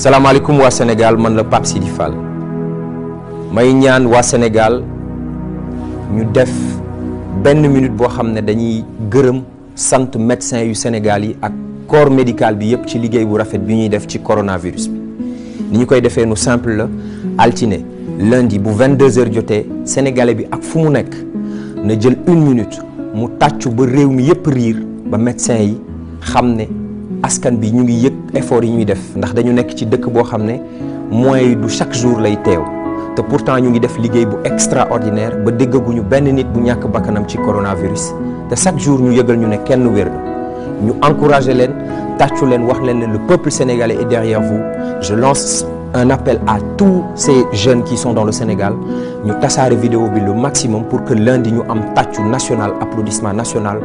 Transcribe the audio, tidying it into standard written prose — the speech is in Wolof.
salaamaaleykum waa Sénégal, man la Pape Sidi Fall may ñaan waa Sénégal ñu def benn minute boo xam ne dañuy gërëm sant médecin yu Sénégal yi ak corps médical bi yëpp ci liggéey bu rafet bi ñuy def ci coronavirus bi. ni ñu koy defee nu simple la altine lundi bu 22h jotee sénégalais bi ak fu mu nekk na jël une minute mu tàccu ba réew mi yëpp riir ba médecin yi xam ne askan bi ñu ngi yëg effort yi ñuy def ndax dañu nekk ci dëkk boo xam ne moyens yi du chaque jour lay teew te pourtant ñu ngi def liggéey bu extraordinaire ba déggaguñu benn nit bu ñàkk bakkanam ci coronavirus te chaque jour ñu yëgal ñu ne kenn wér na ñu encouragé leen tàccu leen wax leen ne le peuple sénégalais est derrière vous. Je lance un appel à tous ces jeunes qui sont dans le Sénégal ñu tasaare vidéo bi le maximum pour que lundi ñu am tàccu national applaudissement national